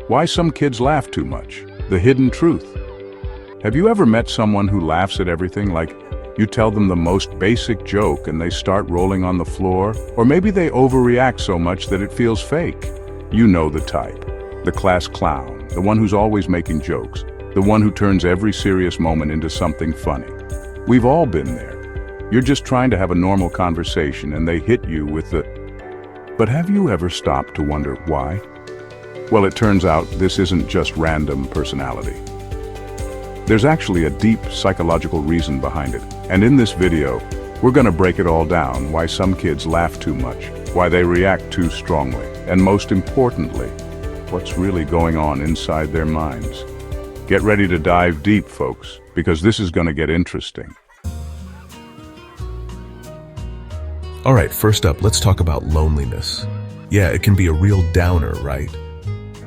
Why some kids laugh too much. The hidden truth. Have you ever met someone who laughs at everything, like you tell them the most basic joke and they start rolling on the floor? Or maybe they overreact so much that it feels fake. You know the type. The class clown, the one who's always making jokes, the one who turns every serious moment into something funny. We've all been there. You're just trying to have a normal conversation and they hit you with the... But have you ever stopped to wonder why? Well, it turns out this isn't just random personality. There's actually a deep psychological reason behind it. And in this video, we're going to break it all down: why some kids laugh too much, why they react too strongly, and most importantly, what's really going on inside their minds. Get ready to dive deep, folks, because this is going to get interesting. All right, first up, let's talk about loneliness. Yeah, it can be a real downer, right?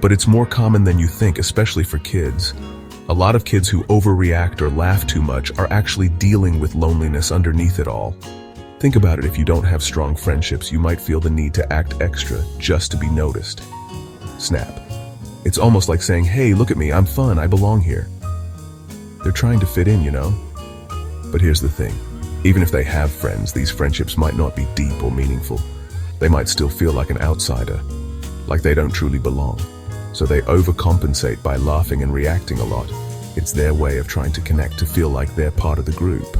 But it's more common than you think, especially for kids. A lot of kids who overreact or laugh too much are actually dealing with loneliness underneath it all. Think about it: if you don't have strong friendships, you might feel the need to act extra just to be noticed. Snap. It's almost like saying, hey, look at me, I'm fun, I belong here. They're trying to fit in, you know? But here's the thing. Even if they have friends, these friendships might not be deep or meaningful. They might still feel like an outsider, like they don't truly belong. So they overcompensate by laughing and reacting a lot. It's their way of trying to connect, to feel like they're part of the group.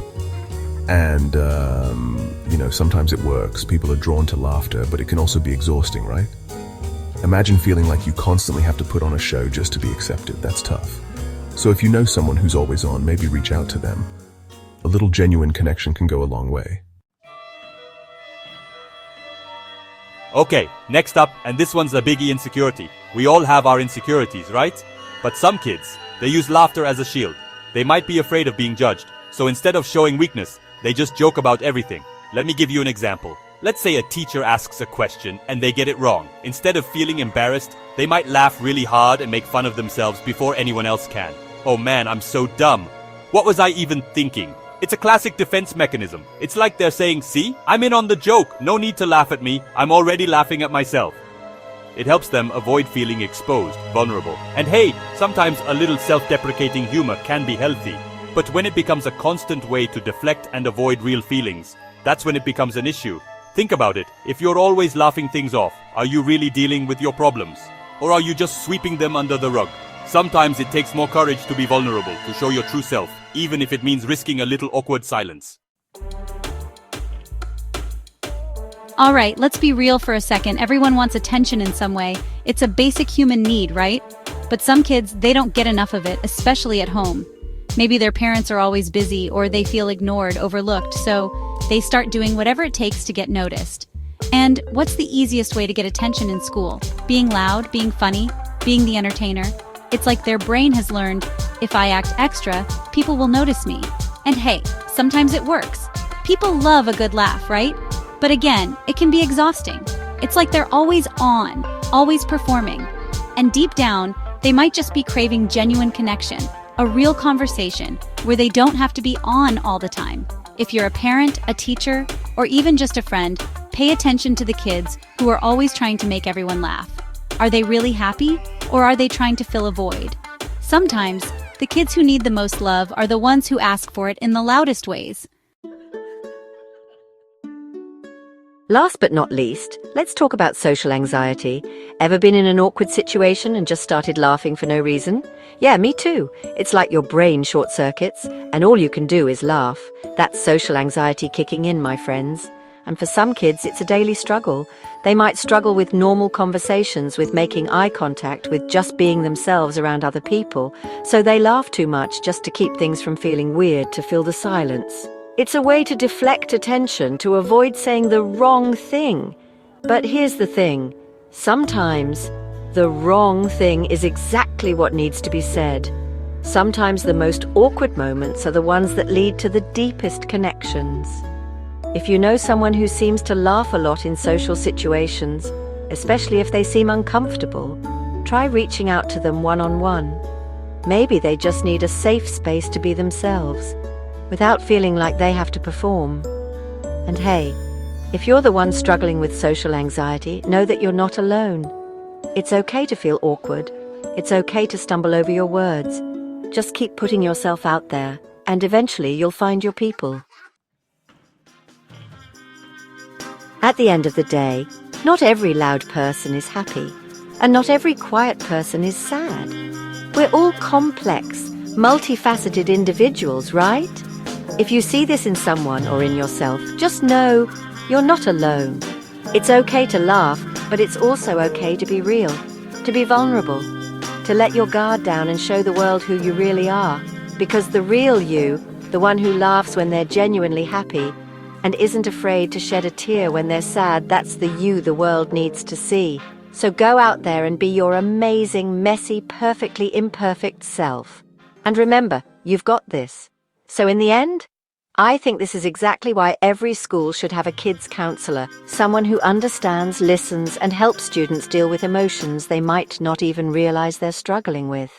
And, sometimes it works. People are drawn to laughter, but it can also be exhausting, right? Imagine feeling like you constantly have to put on a show just to be accepted. That's tough. So if you know someone who's always on, maybe reach out to them. A little genuine connection can go a long way. Okay, next up, and this one's a biggie: insecurity. We all have our insecurities, right? But some kids, they use laughter as a shield. They might be afraid of being judged, so instead of showing weakness, they just joke about everything. Let me give you an example. Let's say a teacher asks a question and they get it wrong. Instead of feeling embarrassed, they might laugh really hard and make fun of themselves before anyone else can. Oh man, I'm so dumb. What was I even thinking? It's a classic defense mechanism. It's like they're saying, see, I'm in on the joke. No need to laugh at me. I'm already laughing at myself. It helps them avoid feeling exposed, vulnerable. And hey, sometimes a little self-deprecating humor can be healthy. But when it becomes a constant way to deflect and avoid real feelings, that's when it becomes an issue. Think about it. If you're always laughing things off, are you really dealing with your problems? Or are you just sweeping them under the rug? Sometimes it takes more courage to be vulnerable, to show your true self, even if it means risking a little awkward silence. All right, let's be real for a second. Everyone wants attention in some way. It's a basic human need, right? But some kids, they don't get enough of it, especially at home. Maybe their parents are always busy, or they feel ignored, overlooked, so they start doing whatever it takes to get noticed. And what's the easiest way to get attention in school? Being loud, being funny, being the entertainer. It's like their brain has learned, if I act extra, people will notice me. And hey, sometimes it works. People love a good laugh, right? But again, it can be exhausting. It's like they're always on, always performing. And deep down, they might just be craving genuine connection, a real conversation where they don't have to be on all the time. If you're a parent, a teacher, or even just a friend, pay attention to the kids who are always trying to make everyone laugh. Are they really happy, or are they trying to fill a void? Sometimes, the kids who need the most love are the ones who ask for it in the loudest ways. Last but not least, let's talk about social anxiety. Ever been in an awkward situation and just started laughing for no reason? Yeah, me too. It's like your brain short-circuits, and all you can do is laugh. That's social anxiety kicking in, my friends. And for some kids, it's a daily struggle. They might struggle with normal conversations, with making eye contact, with just being themselves around other people. So they laugh too much just to keep things from feeling weird, to fill the silence. It's a way to deflect attention, to avoid saying the wrong thing. But here's the thing. Sometimes the wrong thing is exactly what needs to be said. Sometimes the most awkward moments are the ones that lead to the deepest connections. If you know someone who seems to laugh a lot in social situations, especially if they seem uncomfortable, try reaching out to them one-on-one. Maybe they just need a safe space to be themselves, without feeling like they have to perform. And hey, if you're the one struggling with social anxiety, know that you're not alone. It's okay to feel awkward. It's okay to stumble over your words. Just keep putting yourself out there, and eventually you'll find your people. At the end of the day, not every loud person is happy, and not every quiet person is sad. We're all complex, multifaceted individuals, right? If you see this in someone or in yourself, just know you're not alone. It's okay to laugh, but it's also okay to be real, to be vulnerable, to let your guard down and show the world who you really are. Because the real you, the one who laughs when they're genuinely happy and isn't afraid to shed a tear when they're sad, that's the you the world needs to see. So go out there and be your amazing, messy, perfectly imperfect self. And remember, you've got this. So in the end, I think this is exactly why every school should have a kids counselor, someone who understands, listens, and helps students deal with emotions they might not even realize they're struggling with.